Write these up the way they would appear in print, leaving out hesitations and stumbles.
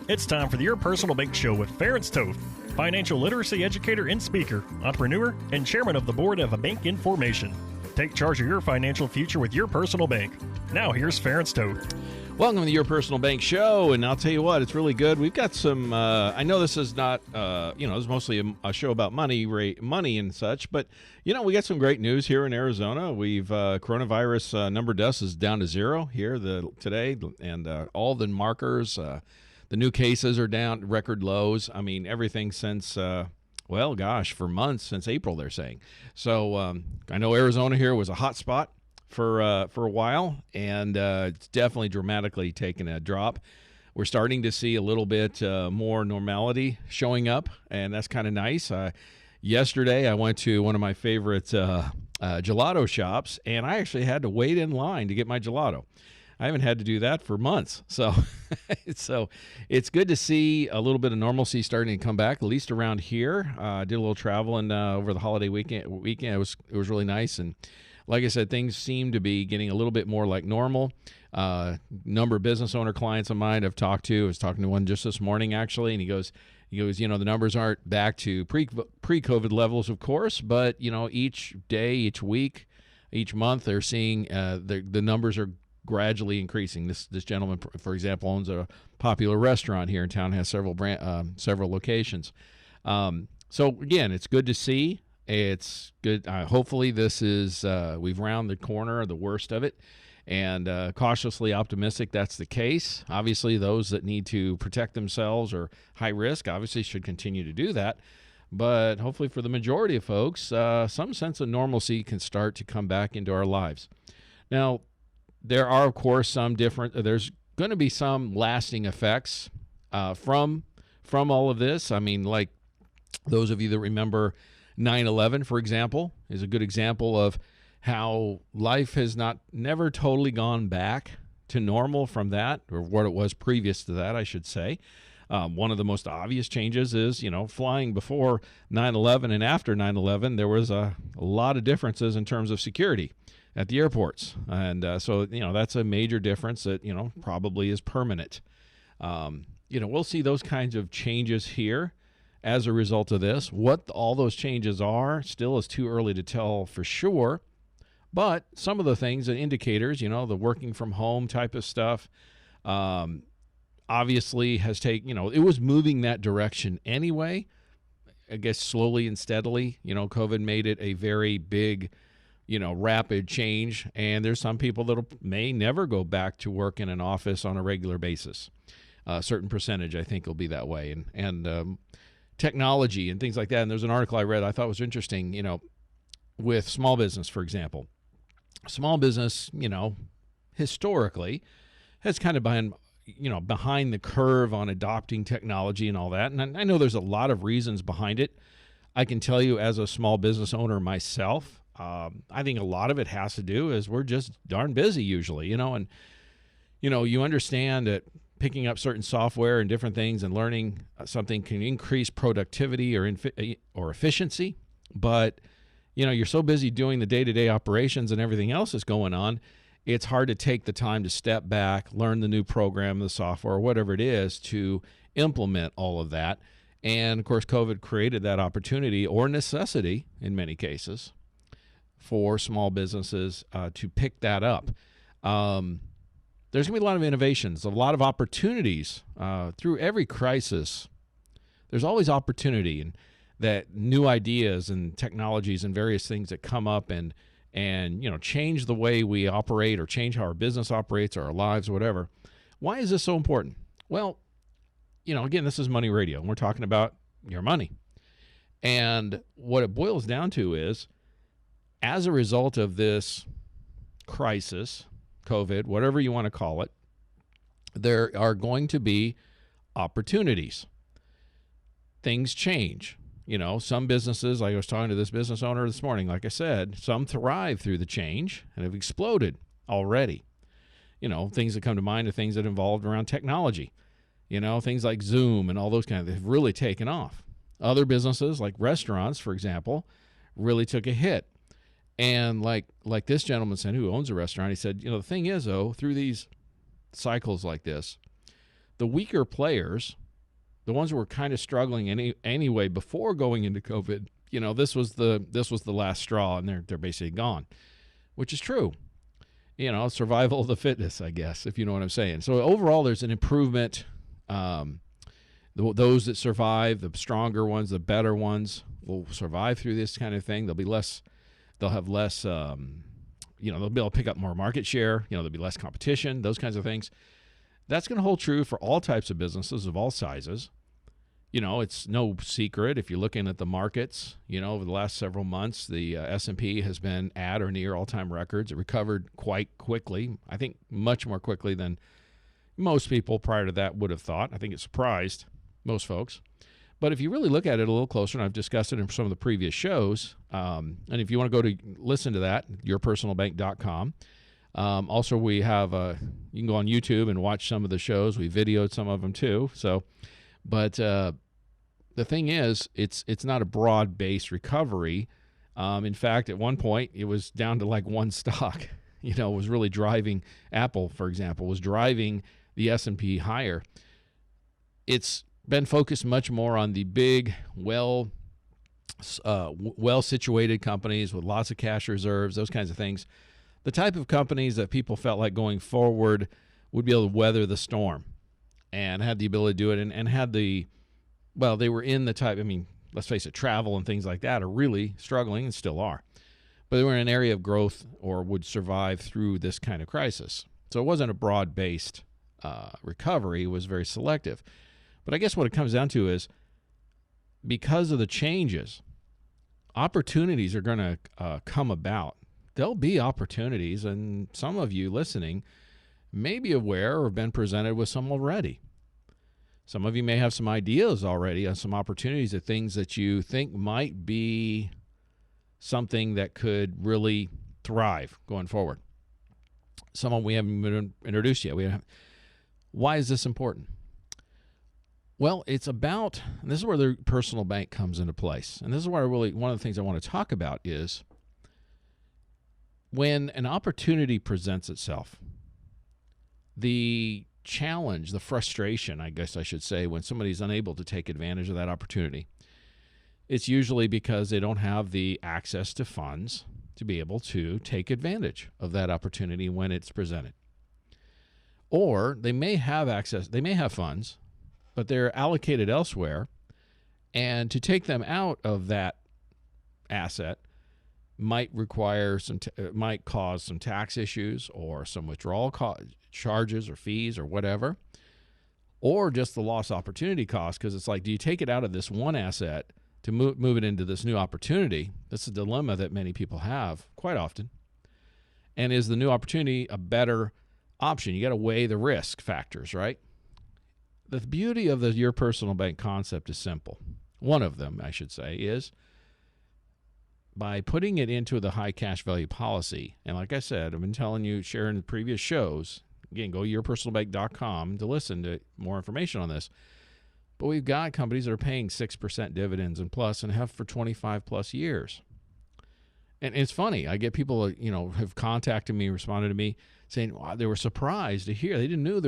It's time for the Your Personal Bank Show with Ference Toth, financial literacy educator and speaker, entrepreneur, and chairman of the board of A Bank in Formation. Take charge of your financial future with Your Personal Bank. Now here's Ference Toth. Welcome to the Your Personal Bank Show, and I'll tell you what, it's really good. We've got some, I know this is not, it's mostly a show about money and such, but, we got some great news here in Arizona. We've, coronavirus number of deaths is down to 0 here today, and all the markers, the new cases are down, record lows. I mean, everything since, for months, since April, they're saying. So I know Arizona here was a hot spot for a while, and it's definitely dramatically taken a drop. We're starting to see a little bit more normality showing up, and that's kind of nice. Yesterday, I went to one of my favorite gelato shops, and I actually had to wait in line to get my gelato. I haven't had to do that for months. So it's good to see a little bit of normalcy starting to come back, at least around here. I did a little traveling over the holiday weekend. It was really nice. And like I said, things seem to be getting a little bit more like normal. Number of business owner clients of mine I've talked to. I was talking to one just this morning, actually, and he goes, the numbers aren't back to pre-COVID levels, of course, but, each day, each week, each month, they're seeing the numbers are gradually increasing. This gentleman, for example, owns a popular restaurant here in town, has several locations. So again, it's good to see. It's good. Hopefully, this is we've rounded the corner, the worst of it, and cautiously optimistic that's the case. Obviously, those that need to protect themselves or high risk obviously should continue to do that. But hopefully, for the majority of folks, some sense of normalcy can start to come back into our lives. Now, there are, of course, there's going to be some lasting effects from all of this. I mean, like those of you that remember 9/11, for example, is a good example of how life has never totally gone back to normal from that, or what it was previous to that, I should say. One of the most obvious changes is, flying before 9/11 and after 9/11, there was a lot of differences in terms of security at the airports. And so that's a major difference that, probably is permanent. We'll see those kinds of changes here as a result of this. What all those changes are still is too early to tell for sure. But some of the things, the indicators, the working from home type of stuff, obviously has taken, it was moving that direction anyway, I guess slowly and steadily. COVID made it a very big, rapid change. And there's some people that may never go back to work in an office on a regular basis. A certain percentage, I think, will be that way. And technology and things like that. And there's an article I read I thought was interesting, with small business, for example. Small business, historically has kind of been, behind the curve on adopting technology and all that. And I know there's a lot of reasons behind it. I can tell you as a small business owner myself, I think a lot of it has to do is we're just darn busy usually, and, you understand that picking up certain software and different things and learning something can increase productivity or efficiency. But, you're so busy doing the day-to-day operations and everything else that's going on, it's hard to take the time to step back, learn the new program, the software, whatever it is, to implement all of that. And, of course, COVID created that opportunity or necessity in many cases for small businesses to pick that up. There's going to be a lot of innovations, a lot of opportunities through every crisis. There's always opportunity, and that new ideas and technologies and various things that come up and change the way we operate or change how our business operates or our lives or whatever. Why is this so important? Well, again, this is Money Radio, and we're talking about your money. And what it boils down to is, as a result of this crisis, COVID, whatever you want to call it, there are going to be opportunities. Things change. Some businesses, like I was talking to this business owner this morning, like I said, some thrive through the change and have exploded already. Things that come to mind are things that involved around technology. Things like Zoom and all those kinds of things have really taken off. Other businesses, like restaurants, for example, really took a hit. And like this gentleman said, who owns a restaurant, he said, the thing is, though, through these cycles like this, the weaker players, the ones who were kind of struggling anyway before going into COVID, this was the last straw, and they're basically gone, which is true. Survival of the fittest, I guess, if you know what I'm saying. So overall, there's an improvement. Those that survive, the stronger ones, the better ones, will survive through this kind of thing. They'll have less, they'll be able to pick up more market share. There'll be less competition, those kinds of things. That's going to hold true for all types of businesses of all sizes. It's no secret if you're looking at the markets, over the last several months, the S&P has been at or near all-time records. It recovered quite quickly, I think much more quickly than most people prior to that would have thought. I think it surprised most folks. But if you really look at it a little closer, and I've discussed it in some of the previous shows, and if you want to go to listen to that, yourpersonalbank.com. Also, we have you can go on YouTube and watch some of the shows. We videoed some of them too. But the thing is, it's not a broad-based recovery. In fact, at one point, it was down to like one stock. Was really driving. Apple, for example, was driving the S&P higher. It's been focused much more on the big, well-situated companies with lots of cash reserves, those kinds of things. The type of companies that people felt like going forward would be able to weather the storm and had the ability to do it and had they were in the type, let's face it, travel and things like that are really struggling and still are. But they were in an area of growth or would survive through this kind of crisis. So it wasn't a broad-based recovery. It was very selective. But I guess what it comes down to is because of the changes, opportunities are going to come about. There'll be opportunities, and some of you listening may be aware or have been presented with some already. Some of you may have some ideas already on some opportunities of things that you think might be something that could really thrive going forward. Some of them we haven't been introduced yet. Why is this important? Well, it's about, and this is where the personal bank comes into place. And this is where one of the things I want to talk about is when an opportunity presents itself, the challenge, the frustration, I guess I should say, when somebody's unable to take advantage of that opportunity, it's usually because they don't have the access to funds to be able to take advantage of that opportunity when it's presented. Or they may have access, they may have funds, but they're allocated elsewhere, and to take them out of that asset might cause some tax issues or some withdrawal charges or fees or whatever, or just the lost opportunity cost, because it's like, do you take it out of this one asset to move it into this new opportunity? That's a dilemma that many people have quite often. And is the new opportunity a better option? You got to weigh the risk factors, right? The beauty of Your Personal Bank concept is simple. One of them, I should say, is by putting it into the high cash value policy. And like I said, I've been telling you, sharing the previous shows. Again, go to yourpersonalbank.com to listen to more information on this. But we've got companies that are paying 6% dividends and plus and have for 25 plus years. And it's funny. I get people, have contacted me, responded to me, saying they were surprised to hear. They didn't know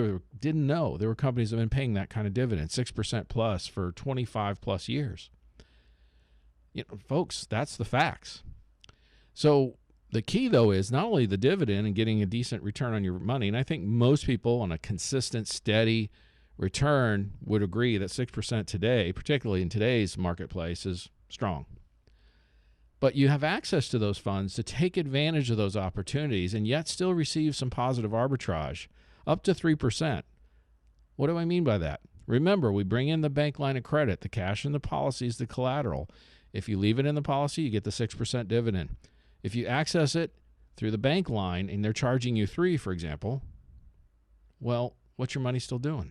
there were companies that have been paying that kind of dividend, 6% plus for 25 plus years. Folks, that's the facts. So the key, though, is not only the dividend and getting a decent return on your money, and I think most people on a consistent, steady return would agree that 6% today, particularly in today's marketplace, is strong. But you have access to those funds to take advantage of those opportunities and yet still receive some positive arbitrage, up to 3%. What do I mean by that? Remember, we bring in the bank line of credit, the cash in the policy is the collateral. If you leave it in the policy, you get the 6% dividend. If you access it through the bank line and they're charging you 3%, for example, well, what's your money still doing?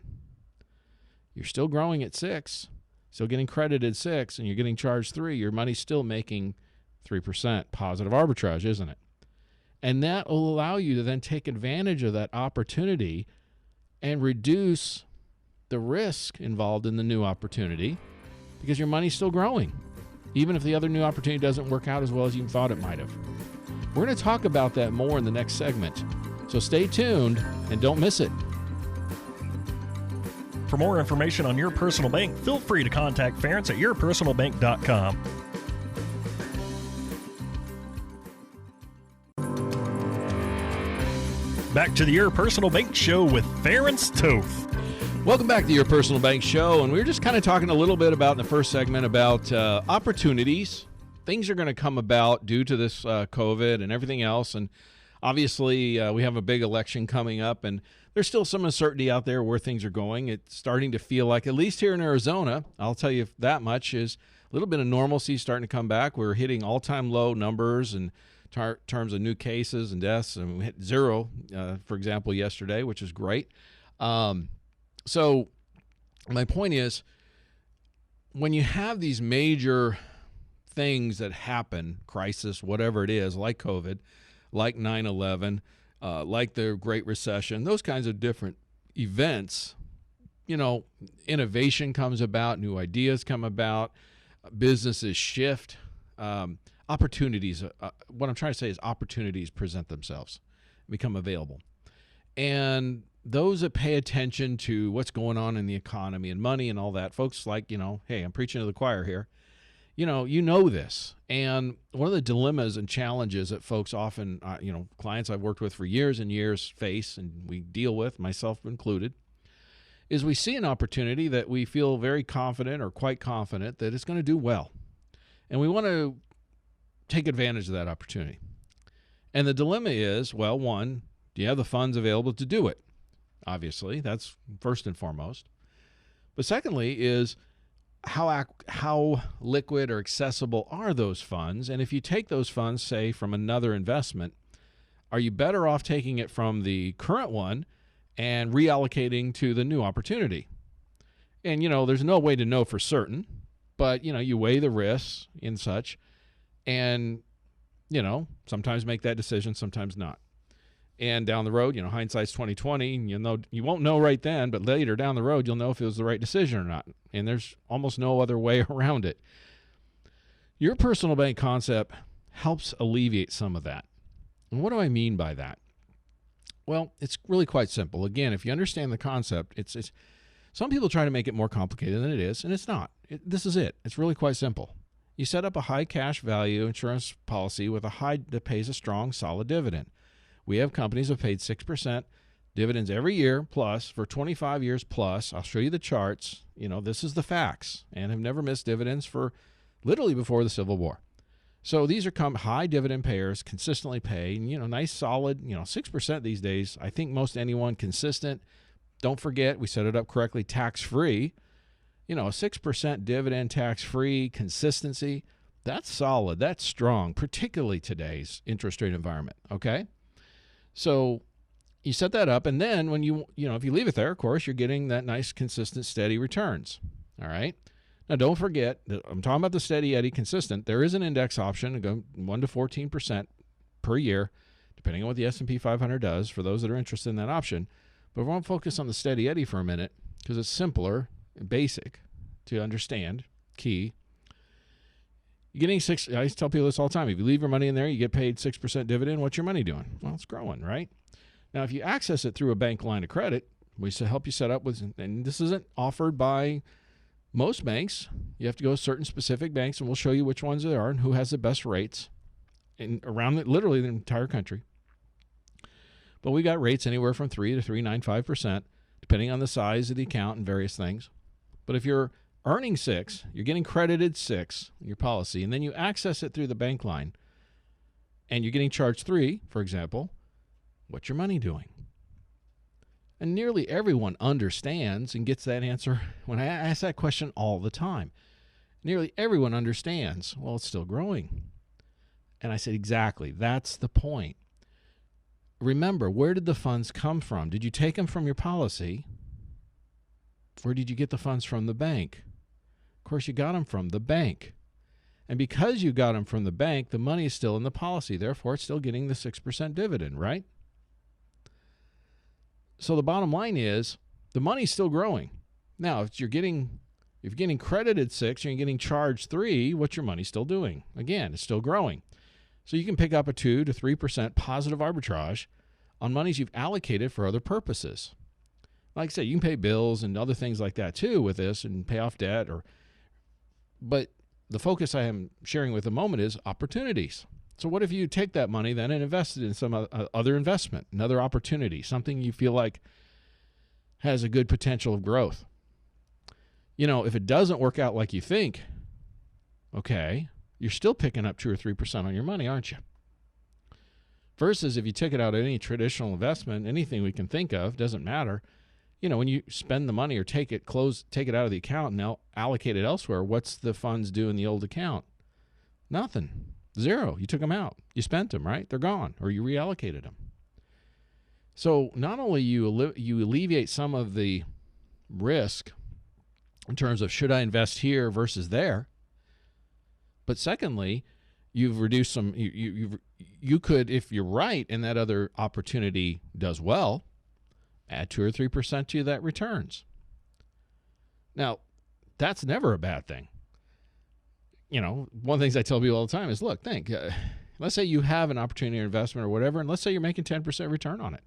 You're still growing at 6%, still getting credited 6%, and you're getting charged 3%. Your money's still making 3% positive arbitrage, isn't it? And that will allow you to then take advantage of that opportunity and reduce the risk involved in the new opportunity because your money's still growing, even if the other new opportunity doesn't work out as well as you thought it might have. We're going to talk about that more in the next segment. So stay tuned and don't miss it. For more information on Your Personal Bank, feel free to contact Ference at yourpersonalbank.com. Back to the Your Personal Bank Show with Ference Toth. Welcome back to Your Personal Bank Show, and we were just kind of talking a little bit about in the first segment about opportunities. Things are going to come about due to this COVID and everything else, and obviously we have a big election coming up, and there's still some uncertainty out there where things are going. It's starting to feel like, at least here in Arizona, I'll tell you that much, is a little bit of normalcy starting to come back. We're hitting all-time low numbers in terms of new cases and deaths, and we hit 0, for example, yesterday, which is great. So my point is, when you have these major things that happen, crisis, whatever it is, like COVID, like 9/11, like the Great Recession, those kinds of different events, innovation comes about, new ideas come about, businesses shift, opportunities. What I'm trying to say is opportunities present themselves, become available. And those that pay attention to what's going on in the economy and money and all that, folks like, hey, I'm preaching to the choir here. You know this. And one of the dilemmas and challenges that folks often, clients I've worked with for years and years face and we deal with, myself included, is we see an opportunity that we feel very confident or quite confident that it's going to do well. And we want to take advantage of that opportunity. And the dilemma is, well, one, do you have the funds available to do it? Obviously, that's first and foremost. But secondly is how liquid or accessible are those funds? And if you take those funds, say, from another investment, are you better off taking it from the current one and reallocating to the new opportunity? And, there's no way to know for certain, but, you weigh the risks and such and, sometimes make that decision, sometimes not. And down the road, hindsight's 20/20. You won't know right then, but later down the road, you'll know if it was the right decision or not. And there's almost no other way around it. Your personal bank concept helps alleviate some of that. And what do I mean by that? Well, it's really quite simple. Again, if you understand the concept, it's some people try to make it more complicated than it is, and it's not. This is it. It's really quite simple. You set up a high cash value insurance policy with that pays a strong, solid dividend. We have companies that have paid 6% dividends every year plus for 25 years plus. I'll show you the charts. This is the facts, and have never missed dividends for literally before the Civil War. So these are high dividend payers, consistently pay, nice solid, 6% these days. I think most anyone consistent. Don't forget, we set it up correctly, tax-free. A 6% dividend tax-free consistency, that's solid, that's strong, particularly today's interest rate environment, okay? So you set that up, and then when if you leave it there, of course, you're getting that nice, consistent, steady returns. All right. Now, don't forget that I'm talking about the steady Eddie consistent. There is an index option, go 1 to 14% per year, depending on what the S&P 500 does. For those that are interested in that option, but we want to focus on the steady Eddie for a minute because it's simpler and basic to understand. Key. You're getting I tell people this all the time. If you leave your money in there, you get paid 6% dividend. What's your money doing? Well, it's growing, right? Now, if you access it through a bank line of credit, we help you set up with, and this isn't offered by most banks. You have to go to certain specific banks, and we'll show you which ones there are and who has the best rates around literally the entire country. But we got rates anywhere from 3 to 3.95%, depending on the size of the account and various things. But if you're earning 6, you're getting credited 6 in your policy, and then you access it through the bank line, and you're getting charged 3, for example, what's your money doing? And nearly everyone understands and gets that answer when I ask that question all the time. Nearly everyone understands, well, it's still growing. And I said, exactly, that's the point. Remember, where did the funds come from? Did you take them from your policy, or did you get the funds from the bank? Of course, you got them from the bank. And because you got them from the bank, the money is still in the policy. Therefore, it's still getting the 6% dividend, right? So the bottom line is the money's still growing. Now, if you're getting credited 6 and you're getting charged 3, what's your money still doing? Again, it's still growing. So you can pick up a 2 to 3% positive arbitrage on monies you've allocated for other purposes. Like I said, you can pay bills and other things like that too with this and pay off debt. But the focus I am sharing with the moment is opportunities. So what if you take that money then and invest it in some other investment, another opportunity, something you feel like has a good potential of growth? If it doesn't work out like you think, okay, you're still picking up 2 or 3% on your money, aren't you? Versus if you took it out of any traditional investment, anything we can think of, doesn't matter. When you spend the money or take it out of the account and now allocate it elsewhere, what's the funds do in the old account? Nothing. Zero. You took them out. You spent them, right? They're gone, or you reallocated them. So not only you alleviate some of the risk in terms of should I invest here versus there, but secondly, you've reduced some. You could, if you're right and that other opportunity does well, add 2 or 3% to that returns. Now, that's never a bad thing. One of the things I tell people all the time is, look, let's say you have an opportunity or investment or whatever, and let's say you're making 10% return on it.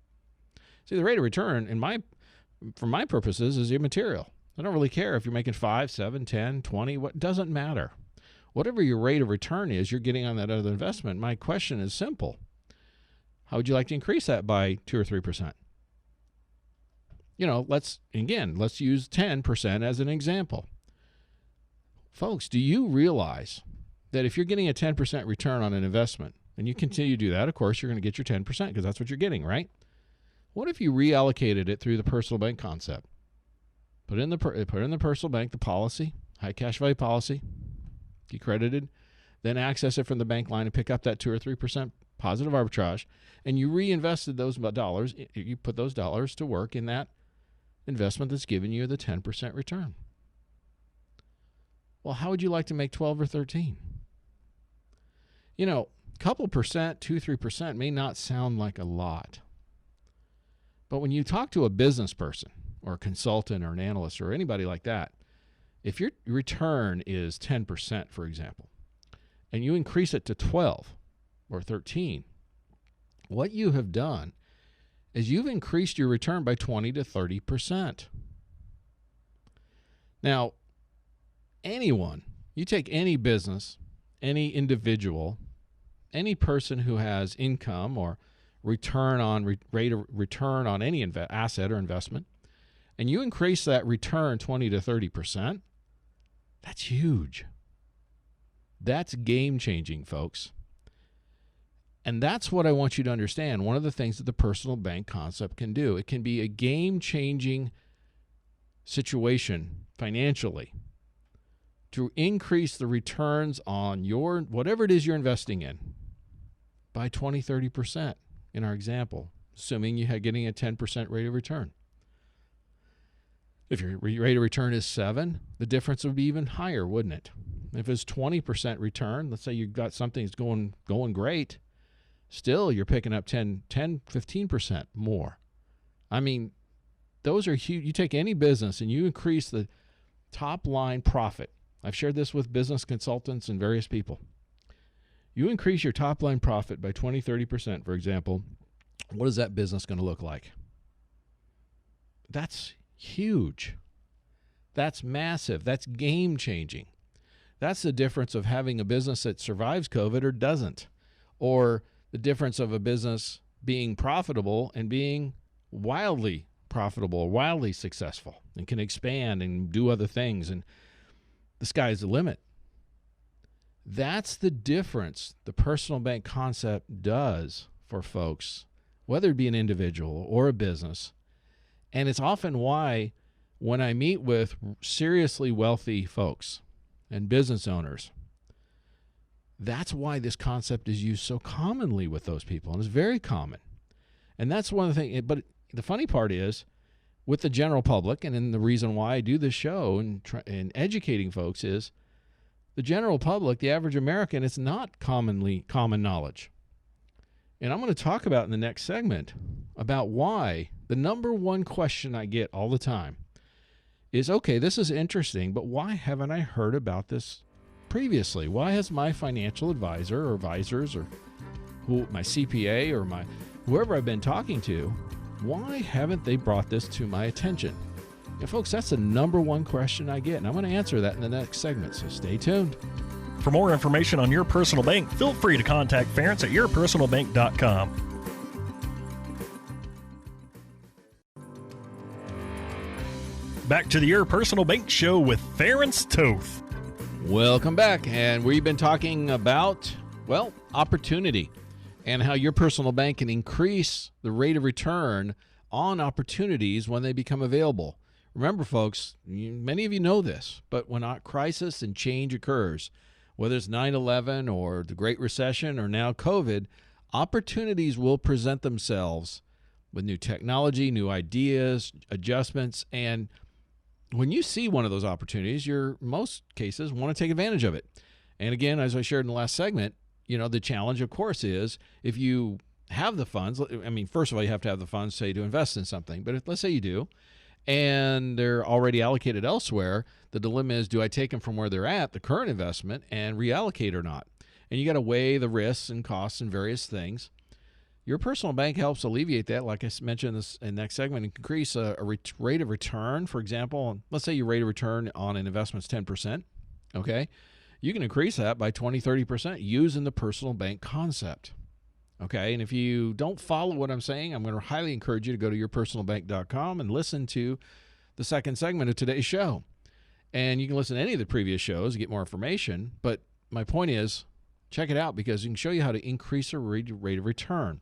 See, the rate of return, for my purposes, is immaterial. I don't really care if you're making 5, 7, 10, 20, what doesn't matter. Whatever your rate of return is you're getting on that other investment, my question is simple. How would you like to increase that by 2 or 3%? Let's use 10% as an example. Folks, do you realize that if you're getting a 10% return on an investment, and you continue to do that, of course, you're going to get your 10% because that's what you're getting, right? What if you reallocated it through the personal bank concept? Put in the personal bank, the policy, high cash value policy, get credited, then access it from the bank line and pick up that 2 or 3% positive arbitrage, and you reinvested those dollars, you put those dollars to work in that investment that's giving you the 10% return. Well, how would you like to make 12 or 13? Couple percent, 2, 3% may not sound like a lot. But when you talk to a business person or a consultant or an analyst or anybody like that, if your return is 10%, for example, and you increase it to 12 or 13, what you have done is you've increased your return by 20 to 30%. Now, you take any business, any individual, any person who has income or rate of return on any asset or investment, and you increase that return 20 to 30%, that's huge. That's game-changing, folks. And that's what I want you to understand. One of the things that the personal bank concept can do, it can be a game-changing situation financially to increase the returns on your whatever it is you're investing in by 20, 30% in our example, assuming you had getting a 10% rate of return. If your rate of return is 7, the difference would be even higher, wouldn't it? If it's 20% return, let's say you've got something that's going great, still you're picking up 10, 15% more. I mean, those are huge. You take any business and you increase the top line profit. I've shared this with business consultants and various people. You increase your top line profit by 20, 30%, for example, what is that business going to look like? That's huge. That's massive. That's game changing. That's the difference of having a business that survives COVID or doesn't, or the difference of a business being profitable and being wildly profitable or wildly successful and can expand and do other things, and the sky's the limit. That's the difference the personal bank concept does for folks, whether it be an individual or a business. And it's often why when I meet with seriously wealthy folks and business owners, that's why this concept is used so commonly with those people, and it's very common. And that's one of the things. But the funny part is, with the general public, and then the reason why I do this show and educating folks is, the general public, the average American, it's not common knowledge. And I'm going to talk about in the next segment about why the number one question I get all the time is, okay, this is interesting, but why haven't I heard about this previously? Why has my financial advisor or advisors or my CPA or whoever I've been talking to why haven't they brought this to my attention? And folks, that's the number one question I get, and I'm going to answer that in the next segment, so stay tuned. For more information on Your Personal Bank, feel free to contact Ference at yourpersonalbank.com. Back to the Your Personal Bank Show with Ference Toth. Welcome back, and we've been talking about, well, opportunity and how your personal bank can increase the rate of return on opportunities when they become available. Remember, folks, many of you know this, but when a crisis and change occurs, whether it's 9/11 or the Great Recession or now COVID, opportunities will present themselves with new technology, new ideas, adjustments, and when you see one of those opportunities, you most cases want to take advantage of it. And again, as I shared in the last segment, the challenge, of course, is if you have the funds. I mean, first of all, you have to have the funds, say, to invest in something. But let's say you do, and they're already allocated elsewhere. The dilemma is, do I take them from where they're at, the current investment, and reallocate or not? And you got to weigh the risks and costs and various things. Your personal bank helps alleviate that, like I mentioned in the next segment, increase a rate of return. For example, let's say your rate of return on an investment is 10%, okay? You can increase that by 20, 30% using the personal bank concept, okay? And if you don't follow what I'm saying, I'm going to highly encourage you to go to yourpersonalbank.com and listen to the second segment of today's show. And you can listen to any of the previous shows to get more information, but my point is, check it out because it can show you how to increase a rate of return.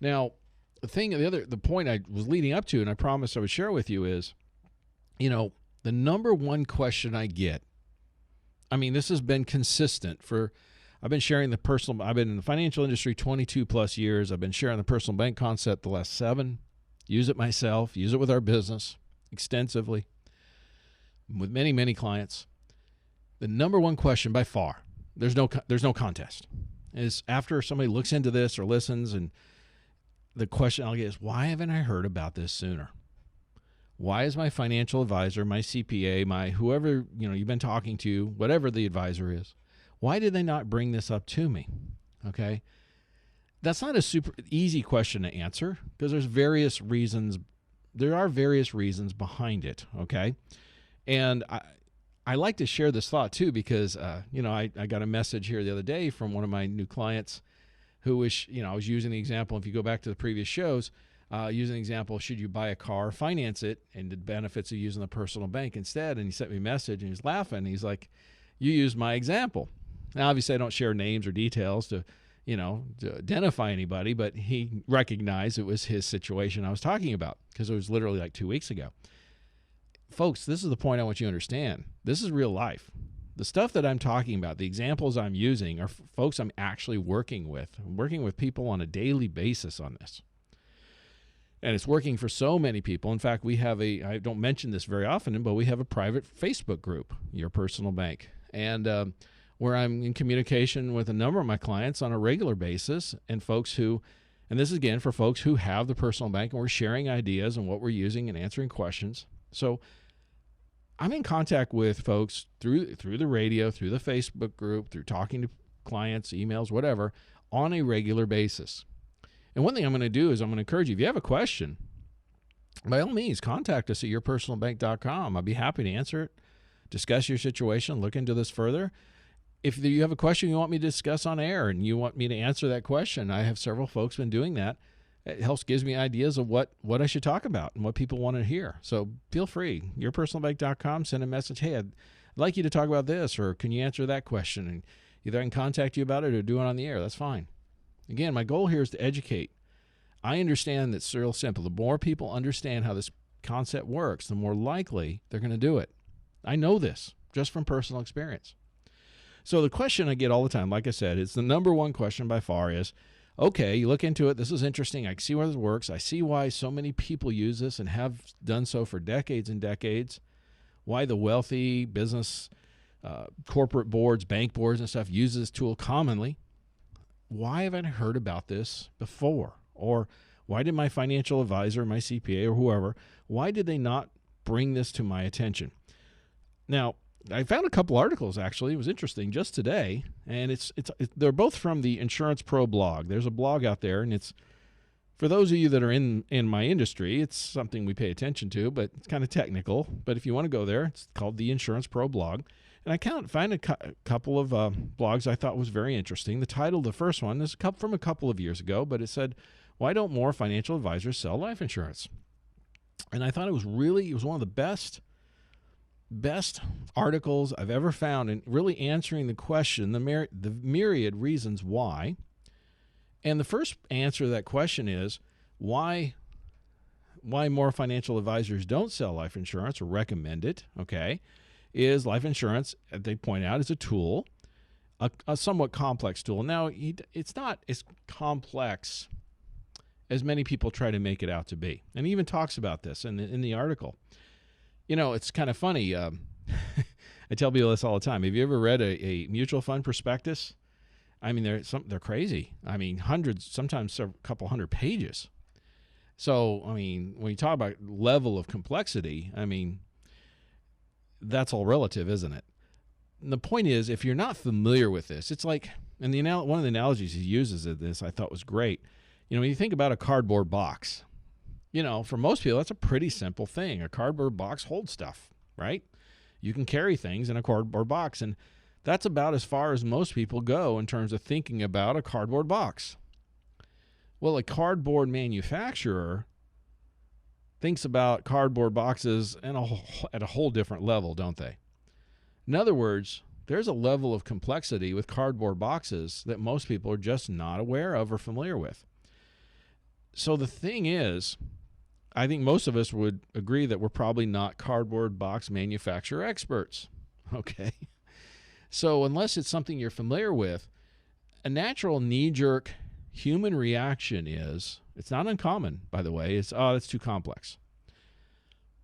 Now, the point I was leading up to, and I promised I would share with you is, the number one question I get, I mean, this has been consistent I've been sharing I've been in the financial industry 22 plus years. I've been sharing the personal bank concept the last 7, use it myself, use it with our business extensively with many, many clients. The number one question by far, there's no contest, is after somebody looks into this or listens, and the question I'll get is, why haven't I heard about this sooner? Why is my financial advisor, my CPA, my whoever you've been talking to, whatever the advisor is, why did they not bring this up to me? Okay, that's not a super easy question to answer because there's various reasons. There are various reasons behind it. Okay, and I like to share this thought too because I got a message here the other day from one of my new clients who was I was using the example. If you go back to the previous shows. Using an example, should you buy a car, finance it, and the benefits of using the personal bank instead? And he sent me a message, and he's laughing. He's like, you used my example. Now, obviously, I don't share names or details to identify anybody, but he recognized it was his situation I was talking about because it was literally like 2 weeks ago. Folks, this is the point I want you to understand. This is real life. The stuff that I'm talking about, the examples I'm using are folks I'm actually working with. I'm working with people on a daily basis on this. And it's working for so many people. In fact, we have I don't mention this very often, but we have a private Facebook group, Your Personal Bank, and where I'm in communication with a number of my clients on a regular basis and folks who, and this is again for folks who have the personal bank, and we're sharing ideas and what we're using and answering questions. So I'm in contact with folks through the radio, through the Facebook group, through talking to clients, emails, whatever, on a regular basis. And one thing I'm going to do is I'm going to encourage you, if you have a question, by all means, contact us at yourpersonalbank.com. I'll be happy to answer it, discuss your situation, look into this further. If you have a question you want me to discuss on air and you want me to answer that question, I have several folks been doing that. It gives me ideas of what I should talk about and what people want to hear. So feel free, yourpersonalbank.com, send a message, hey, I'd like you to talk about this, or can you answer that question? And either I can contact you about it or do it on the air. That's fine. Again, my goal here is to educate. I understand that it's real simple. The more people understand how this concept works, the more likely they're going to do it. I know this just from personal experience. So the question I get all the time, like I said, it's the number one question by far is, okay, you look into it, this is interesting, I see why this works, I see why so many people use this and have done so for decades and decades, why the wealthy business, corporate boards, bank boards and stuff use this tool commonly. Why haven't I heard about this before? Or why did my financial advisor, my CPA, or whoever, why did they not bring this to my attention? Now, I found a couple articles, actually. It was interesting just today, and they're both from the Insurance Pro blog. There's a blog out there, and it's For those of you that are in my industry, it's something we pay attention to, but it's kind of technical. But if you want to go there, it's called the Insurance Pro blog. And I find a couple of blogs I thought was very interesting. The title of the first one is from a couple of years ago, but it said, "Why don't more financial advisors sell life insurance?" And I thought it was one of the best articles I've ever found, in really answering the question, the myriad reasons why. And the first answer to that question is why more financial advisors don't sell life insurance or recommend it, okay, is life insurance, they point out, is a tool, a somewhat complex tool. Now, it's not as complex as many people try to make it out to be. And he even talks about this in the article. You know, it's kind of funny. I tell people this all the time. Have you ever read a mutual fund prospectus? I mean, they're crazy. I mean, hundreds, sometimes a couple hundred pages. So, I mean, when you talk about level of complexity, I mean, that's all relative, isn't it? And the point is, if you're not familiar with this, it's like, and one of the analogies he uses of this I thought was great. You know, when you think about a cardboard box, you know, for most people, that's a pretty simple thing. A cardboard box holds stuff, right? You can carry things in a cardboard box, and that's about as far as most people go in terms of thinking about a cardboard box. Well, a cardboard manufacturer thinks about cardboard boxes at a whole different level, don't they? In other words, there's a level of complexity with cardboard boxes that most people are just not aware of or familiar with. So the thing is, I think most of us would agree that we're probably not cardboard box manufacturer experts, okay? So unless it's something you're familiar with, a natural knee-jerk human reaction is, it's not uncommon, by the way, it's too complex.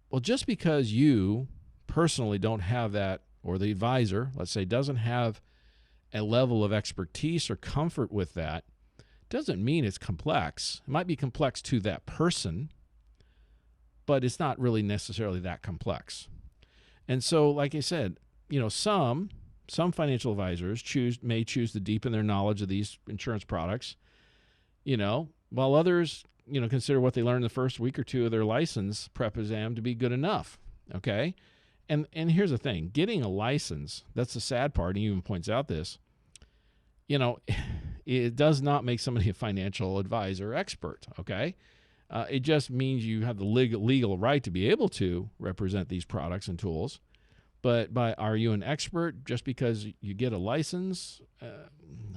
Well, just because you personally don't have that, or the advisor, let's say, doesn't have a level of expertise or comfort with that, doesn't mean it's complex. It might be complex to that person, but it's not really necessarily that complex. And so, like I said, you know, some financial advisors may choose to deepen their knowledge of these insurance products, you know, while others, you know, consider what they learned the first week or two of their license prep exam to be good enough, okay? And here's the thing, getting a license, that's the sad part, and he even points out this, you know, it does not make somebody a financial advisor expert, okay? It just means you have the legal right to be able to represent these products and tools. But are you an expert just because you get a license?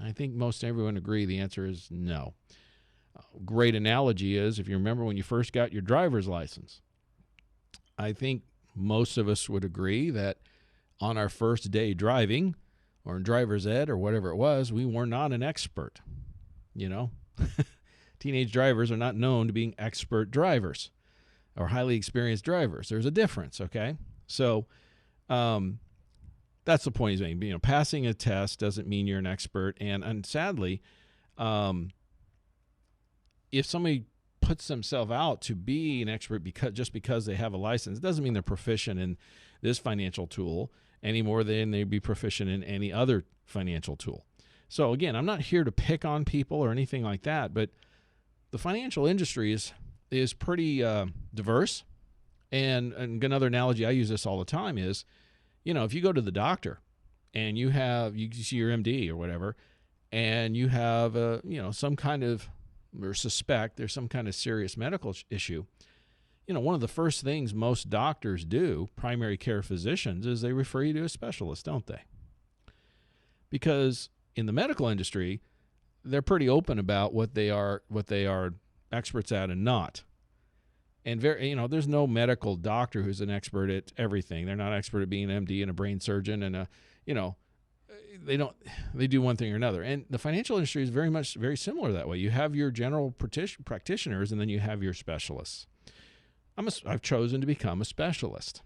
I think most everyone agree the answer is no. Great analogy is, if you remember when you first got your driver's license, I think most of us would agree that on our first day driving, or in driver's ed or whatever it was, we were not an expert, you know? Teenage drivers are not known to being expert drivers or highly experienced drivers. There's a difference, okay? So that's the point he's making. You know, passing a test doesn't mean you're an expert. And sadly, if somebody puts themselves out to be an expert just because they have a license, it doesn't mean they're proficient in this financial tool any more than they'd be proficient in any other financial tool. So again, I'm not here to pick on people or anything like that, but the financial industry is pretty diverse. And another analogy, I use this all the time, is, you know, if you go to the doctor and you see your MD or whatever, and you have some kind of, or suspect there's some kind of serious medical issue, you know, one of the first things most doctors do, primary care physicians, is they refer you to a specialist, don't they? Because in the medical industry, they're pretty open about what they are experts at and not. And there's no medical doctor who's an expert at everything. They're not expert at being an MD and a brain surgeon, and they do one thing or another. And the financial industry is very similar that way. You have your general practitioners, and then you have your specialists. I've chosen to become a specialist,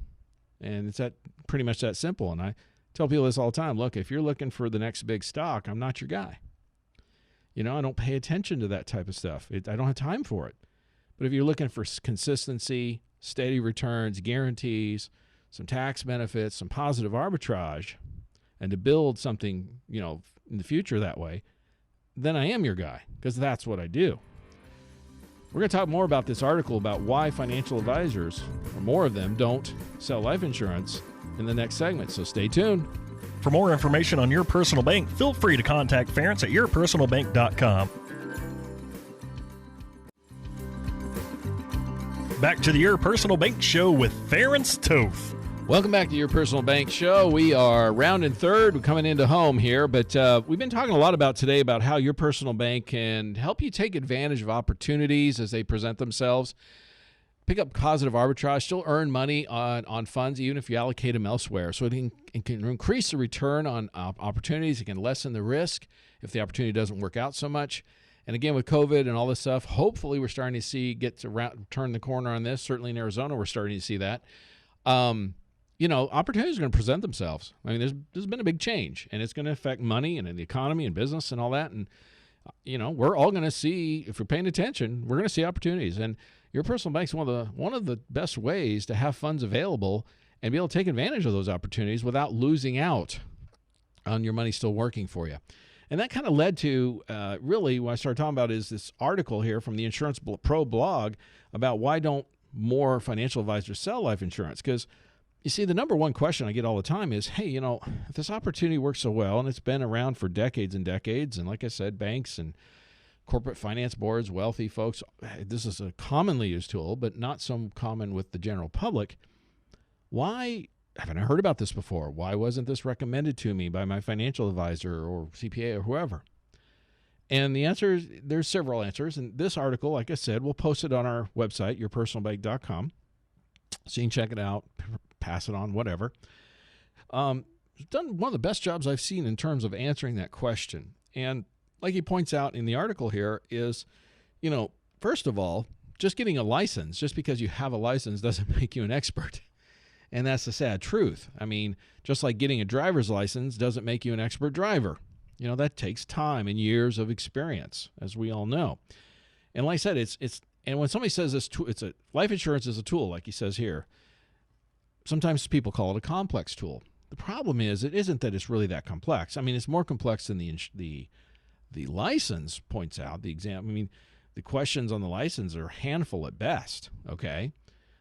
and it's pretty much that simple. And I tell people this all the time. Look, if you're looking for the next big stock, I'm not your guy. You know, I don't pay attention to that type of stuff. I don't have time for it. But if you're looking for consistency, steady returns, guarantees, some tax benefits, some positive arbitrage, and to build something, you know, in the future that way, then I am your guy, because that's what I do. We're going to talk more about this article about why financial advisors, or more of them, don't sell life insurance in the next segment. So stay tuned. For more information on Your Personal Bank, feel free to contact Ference at yourpersonalbank.com. Back to the Your Personal Bank Show with Ference Toth. Welcome back to Your Personal Bank Show. We are rounding third. We're coming into home here, but we've been talking a lot about today about how your personal bank can help you take advantage of opportunities as they present themselves. Pick up positive arbitrage, still earn money on funds even if you allocate them elsewhere. So it can increase the return on opportunities. It can lessen the risk if the opportunity doesn't work out so much. And again, with COVID and all this stuff, hopefully we're starting to see turn the corner on this. Certainly in Arizona, we're starting to see that. Opportunities are going to present themselves. I mean, there's been a big change, and it's going to affect money and the economy and business and all that. And, we're all going to see, if we're paying attention, we're going to see opportunities. And your personal bank's one of the best ways to have funds available and be able to take advantage of those opportunities without losing out on your money still working for you. And that kind of led to really what I started talking about is this article here from the Insurance Pro blog about why don't more financial advisors sell life insurance? Because you see, the number one question I get all the time is, hey, if this opportunity works so well and it's been around for decades and decades, and like I said, banks and corporate finance boards, wealthy folks, this is a commonly used tool, but not so common with the general public. Why haven't I heard about this before? Why wasn't this recommended to me by my financial advisor or CPA or whoever? And the answer is, there's several answers. And this article, like I said, we'll post it on our website, yourpersonalbank.com. So you can check it out, pass it on, whatever. He's done one of the best jobs I've seen in terms of answering that question. And like he points out in the article here is, first of all, just getting a license, just because you have a license doesn't make you an expert. And that's the sad truth. I mean, just like getting a driver's license doesn't make you an expert driver. That takes time and years of experience, as we all know. And like I said, and when somebody says life insurance is a tool, like he says here, sometimes people call it a complex tool. The problem is, it isn't that it's really that complex. I mean, it's more complex than the license points out. The exam. I mean, the questions on the license are a handful at best. Okay,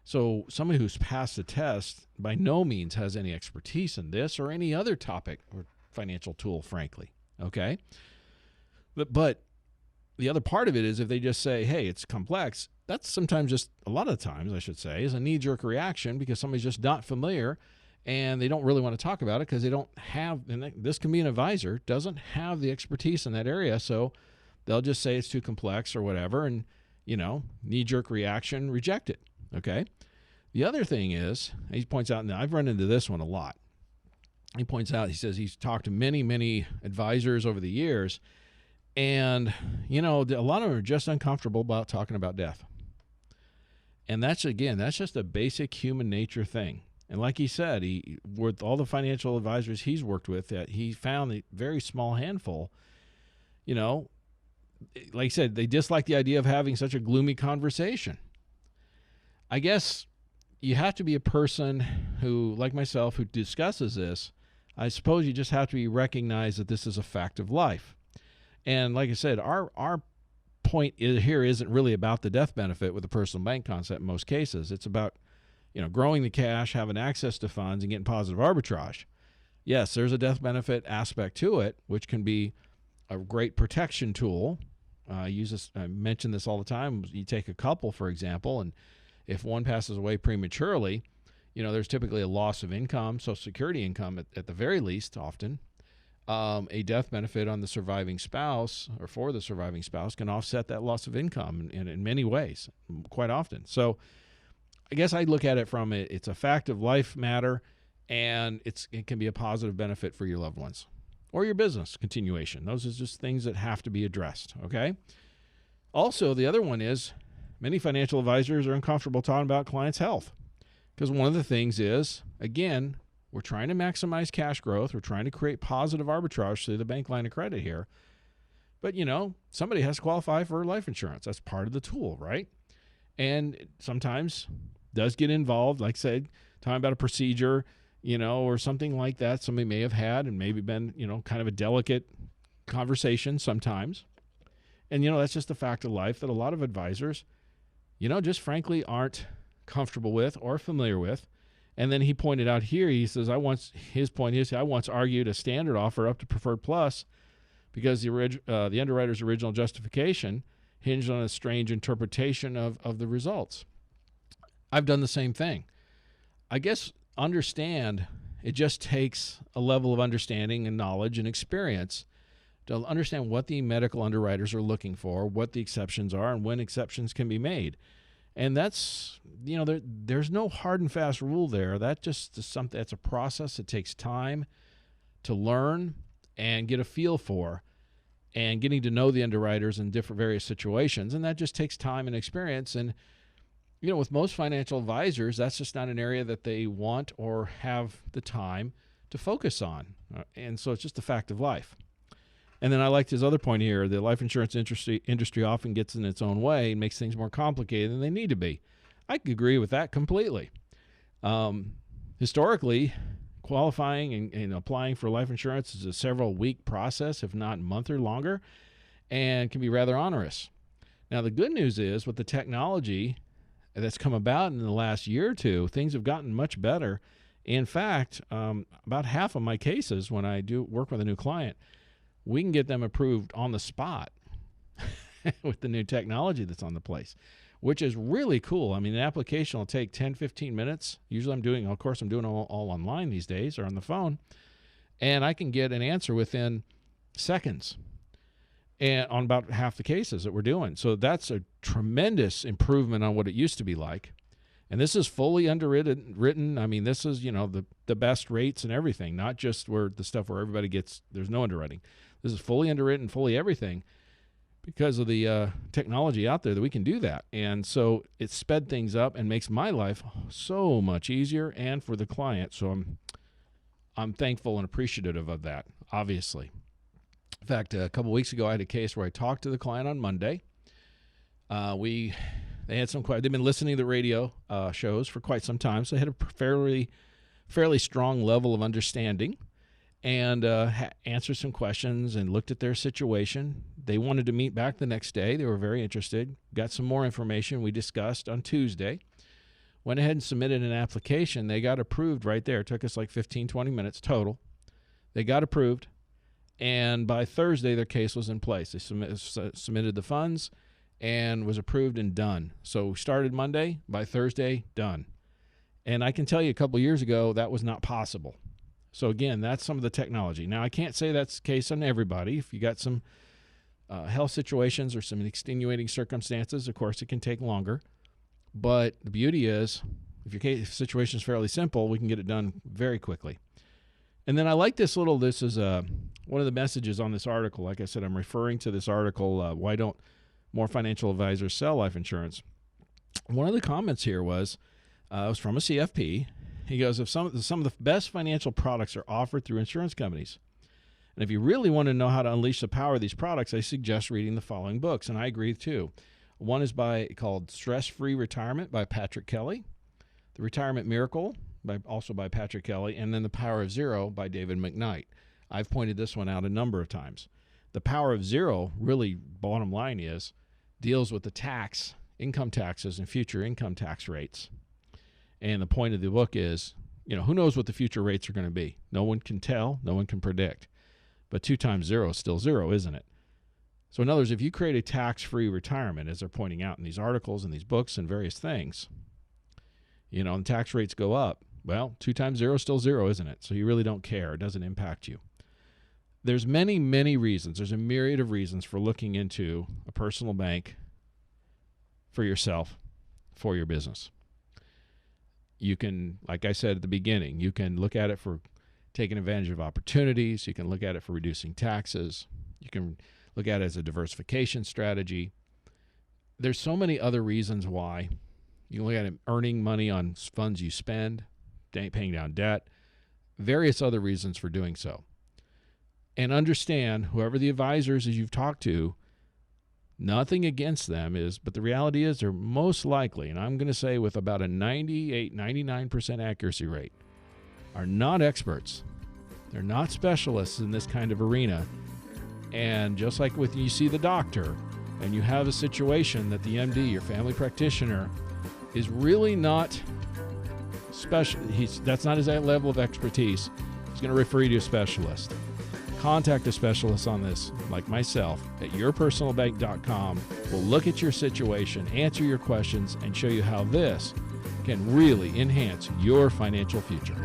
so somebody who's passed the test by no means has any expertise in this or any other topic or financial tool, frankly. Okay, but the other part of it is if they just say, hey, it's complex, that's sometimes just, a lot of the times, I should say, is a knee-jerk reaction because somebody's just not familiar and they don't really want to talk about it because they don't have, and this can be an advisor, doesn't have the expertise in that area, so they'll just say it's too complex or whatever, and, knee-jerk reaction, reject it, okay? The other thing is, he points out, and I've run into this one a lot. He points out, he says he's talked to many, many advisors over the years, and, a lot of them are just uncomfortable about talking about death. And that's just a basic human nature thing. And like he said, with all the financial advisors he's worked with, that he found a very small handful, like I said, they dislike the idea of having such a gloomy conversation. I guess you have to be a person who, like myself, who discusses this. I suppose you just have to recognize that this is a fact of life. And like I said, our point here isn't really about the death benefit with the personal bank concept in most cases. It's about, growing the cash, having access to funds, and getting positive arbitrage. Yes, there's a death benefit aspect to it, which can be a great protection tool. I mention this all the time. You take a couple, for example, and if one passes away prematurely, there's typically a loss of income, Social Security income at the very least, often. A death benefit on the surviving spouse or for the surviving spouse can offset that loss of income in many ways, quite often. So I guess I look at it from it's a fact of life matter, and it can be a positive benefit for your loved ones or your business continuation. Those are just things that have to be addressed, okay? Also, the other one is many financial advisors are uncomfortable talking about clients' health because one of the things is, again, we're trying to maximize cash growth. We're trying to create positive arbitrage through the bank line of credit here. But, somebody has to qualify for life insurance. That's part of the tool, right? And sometimes does get involved, like I said, talking about a procedure, or something like that somebody may have had and maybe been, kind of a delicate conversation sometimes. And, that's just a fact of life that a lot of advisors just frankly aren't comfortable with or familiar with. And then he pointed out here, he says, I once argued a standard offer up to Preferred Plus because the underwriter's original justification hinged on a strange interpretation of the results. I've done the same thing. I guess understand it just takes a level of understanding and knowledge and experience to understand what the medical underwriters are looking for, what the exceptions are, and when exceptions can be made. And that's, there's no hard and fast rule there. That just is something, that's a process that takes time to learn and get a feel for, and getting to know the underwriters in different various situations. And that just takes time and experience. And, with most financial advisors, that's just not an area that they want or have the time to focus on. And so it's just a fact of life. And then I liked his other point here. The life insurance industry often gets in its own way and makes things more complicated than they need to be. I could agree with that completely. Historically, qualifying and applying for life insurance is a several-week process, if not a month or longer, and can be rather onerous. Now, the good news is with the technology that's come about in the last year or two, things have gotten much better. In fact, about half of my cases when I do work with a new client, we can get them approved on the spot with the new technology that's on the place, which is really cool. I mean, an application will take 10, 15 minutes. Usually I'm doing all online these days or on the phone, and I can get an answer within seconds and on about half the cases that we're doing. So that's a tremendous improvement on what it used to be like. And this is fully underwritten. I mean, this is, the best rates and everything, not just where the stuff where everybody gets, there's no underwriting. This is fully underwritten, fully everything, because of the technology out there that we can do that. And so it sped things up and makes my life so much easier, and for the client. So I'm thankful and appreciative of that, obviously. In fact, a couple weeks ago, I had a case where I talked to the client on Monday. They had some questions. They've been listening to the radio shows for quite some time, so they had a fairly strong level of understanding, and answered some questions and looked at their situation. They wanted to meet back the next day. They were very interested. Got some more information we discussed on Tuesday. Went ahead and submitted an application. They got approved right there. It took us like 15, 20 minutes total. They got approved, and by Thursday, their case was in place. They submitted the funds and was approved and done. So we started Monday, by Thursday, done. And I can tell you a couple years ago, that was not possible. So again, that's some of the technology. Now, I can't say that's the case on everybody. If you got some health situations or some extenuating circumstances, of course, it can take longer. But the beauty is, if your situation is fairly simple, we can get it done very quickly. And then I like this is one of the messages on this article. Like I said, I'm referring to this article, Why Don't More Financial Advisors Sell Life Insurance? One of the comments here was, it was from a CFP. He goes, if some of the best financial products are offered through insurance companies, and if you really want to know how to unleash the power of these products, I suggest reading the following books, and I agree too. One is called Stress-Free Retirement by Patrick Kelly, The Retirement Miracle also by Patrick Kelly, and then The Power of Zero by David McKnight. I've pointed this one out a number of times. The Power of Zero, really, bottom line is, deals with the income taxes and future income tax rates. And the point of the book is, who knows what the future rates are going to be? No one can tell. No one can predict. But 2 times 0 is still 0, isn't it? So in other words, if you create a tax-free retirement, as they're pointing out in these articles and these books and various things, and tax rates go up, well, 2 times 0 is still 0, isn't it? So you really don't care. It doesn't impact you. There's many, many reasons. There's a myriad of reasons for looking into a personal bank for yourself, for your business. You can, like I said at the beginning, you can look at it for taking advantage of opportunities. You can look at it for reducing taxes. You can look at it as a diversification strategy. There's so many other reasons why. You can look at it earning money on funds you spend, paying down debt, various other reasons for doing so. And understand, whoever the advisors as you've talked to, nothing against them but the reality is they're most likely, and I'm going to say with about a 98, 99% accuracy rate, are not experts. They're not specialists in this kind of arena. And just like you see the doctor, and you have a situation that the MD, your family practitioner, is really not special, that's not his level of expertise, he's going to refer you to a specialist. Contact a specialist on this, like myself, at yourpersonalbank.com. We'll look at your situation, answer your questions, and show you how this can really enhance your financial future.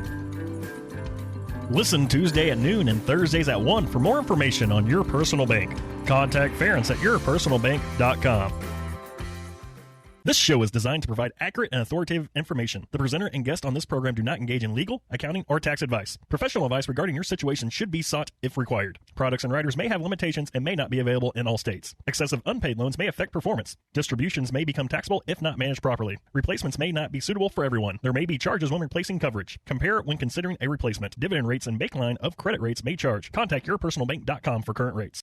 Listen Tuesday at noon and Thursdays at 1 for more information on Your Personal Bank. Contact Ference at yourpersonalbank.com. This show is designed to provide accurate and authoritative information. The presenter and guest on this program do not engage in legal, accounting, or tax advice. Professional advice regarding your situation should be sought if required. Products and riders may have limitations and may not be available in all states. Excessive unpaid loans may affect performance. Distributions may become taxable if not managed properly. Replacements may not be suitable for everyone. There may be charges when replacing coverage. Compare when considering a replacement. Dividend rates and baseline of credit rates may charge. Contact yourpersonalbank.com for current rates.